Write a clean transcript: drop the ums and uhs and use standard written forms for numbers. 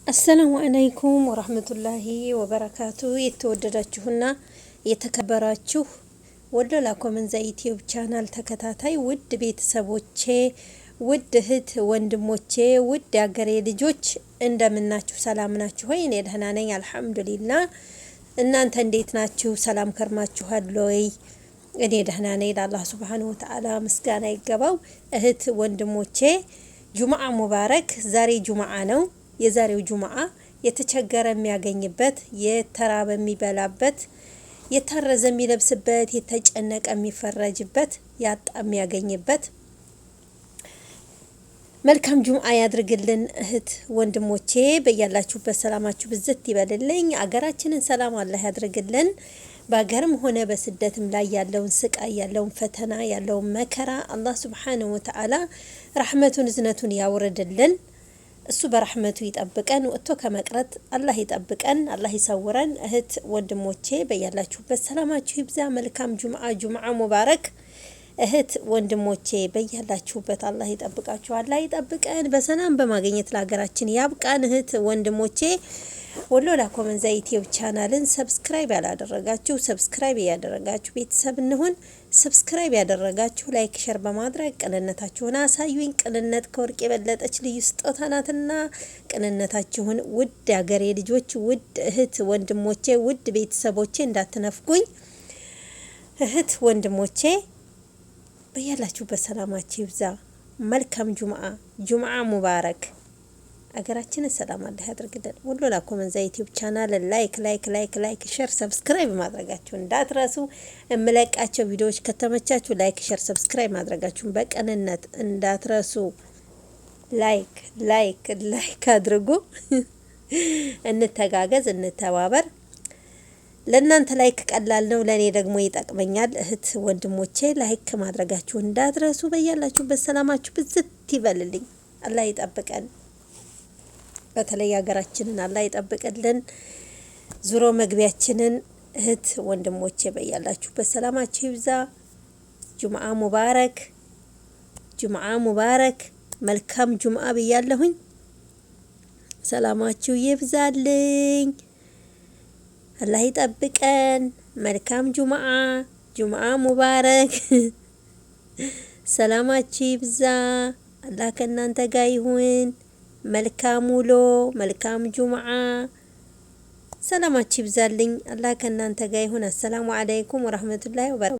አሰላሙ አለይኩም ወራህመቱላሂ ወበረካቱ። የተወደዳችሁና የተከበራችሁ ወሎላ ኮመንዛ ዩቲዩብ ቻናል ተከታታይ ውድ ቤተሰቦቼ፣ ውድ እህት ወንድሞቼ፣ ውድ ያገሬ ልጆች እንደምናችሁ? ሰላም ናችሁ ሆይ? እኔ ደህና ነኝ አልሐምዱሊላህ። እናንተ እንዴት ናችሁ? ሰላም ከርማችኋል ወይ? እኔ ደህና ነኝ። ለአላህ ሱብሓነሁ ወተዓላ ምስጋና ይገባው። እህት ወንድሞቼ ጁምዓ ሙባረክ። ዛሬ ጁምዓ ነው። የዛሬው ጁምዓ የተቸገረ የሚያገኝበት፣ የተራበ የሚበላበት፣ የታረዘ የሚለብስበት፣ የተጨነቀ የሚፈረጅበት፣ ያጣ የሚያገኝበት መልካም ጁምዓ ያድርግልን። እህት ወንድሞቼ በያላችሁበት ሰላማችሁ ብዝት ይበልልኝ። አገራችንን ሰላም አላህ ያድርግልን። በሀገርም ሆነ በስደትም ላይ ያለውን ስቃይ፣ ያለውን ፈተና፣ ያለውን መከራ አላህ ሱብሓነሁ ወተዓላ ረሕመቱን እዝነቱን ያውርድልን። እሱ በረሕመቱ ይጠብቀን። ወጥቶ ከመቅረት አላህ ይጠብቀን፣ አላህ ይሰውረን። እህት ወንድሞቼ በያላችሁበት ሰላማችሁ ይብዛ። መልካም ጁምዓ ሙባረክ። እህት ወንድሞቼ በያላችሁበት አላህ ይጠብቃችሁ፣ አላህ ይጠብቀን። በሰላም በማግኘት ለሀገራችን ያብቃን። እህት ወንድሞቼ ወሎላ ኮመንዛ ዩቲዩብ ቻናልን ሰብስክራይብ ያላደረጋችሁ ሰብስክራይብ ያደረጋችሁ ቤተሰብ እንሁን። ሰብስክራይብ ያደረጋችሁ ላይክ ሸር በማድረግ ቅንነታችሁን አሳዩኝ። ቅንነት ከወርቅ የበለጠች ልዩ ስጦታ ናትና ቅንነታችሁን ውድ ያገሬ ልጆች፣ ውድ እህት ወንድሞቼ፣ ውድ ቤተሰቦቼ እንዳትነፍጉኝ። እህት ወንድሞቼ በያላችሁበት ሰላማችሁ ይብዛ። መልካም ጁምዓ ሙባረክ። አገራችንን ሰላም አላህ ያድርግልን። ወሎላ ኮመንዛ ዩቲዩብ ቻናል ላይክ ሸር ሰብስክራይብ ማድረጋችሁ እንዳትረሱ። እምለቃቸው ቪዲዮዎች ከተመቻችሁ ላይክ ሸር ሰብስክራይብ ማድረጋችሁን በቅንነት እንዳትረሱ። ላይክ አድርጉ። እንተጋገዝ፣ እንተባበር። ለእናንተ ላይክ ቀላል ነው፣ ለእኔ ደግሞ ይጠቅመኛል። እህት ወንድሞቼ ላይክ ማድረጋችሁ እንዳትረሱ። በያላችሁበት ሰላማችሁ ብዝት ይበልልኝ። አላህ ይጠብቀን። በተለይ ሀገራችንን አላህ ይጠብቅልን። ዙሮ መግቢያችንን እህት ወንድሞቼ በያላችሁበት ሰላማችሁ ይብዛ። ጁምዓ ሙባረክ። መልካም ጁምዓ ብያለሁኝ። ሰላማችሁ ይብዛልኝ። አላህ ይጠብቀን። መልካም ጁምዓ ሙባረክ። ሰላማችሁ ይብዛ። አላህ ከእናንተ ጋር ይሁን። መልካም ውሎ፣ መልካም ጁምዓ። ሰላማችሁ ይብዛልኝ። አላህ ከእናንተ ጋር ይሁን። አሰላሙ አለይኩም ወራህመቱላሂ ወበረካቱ።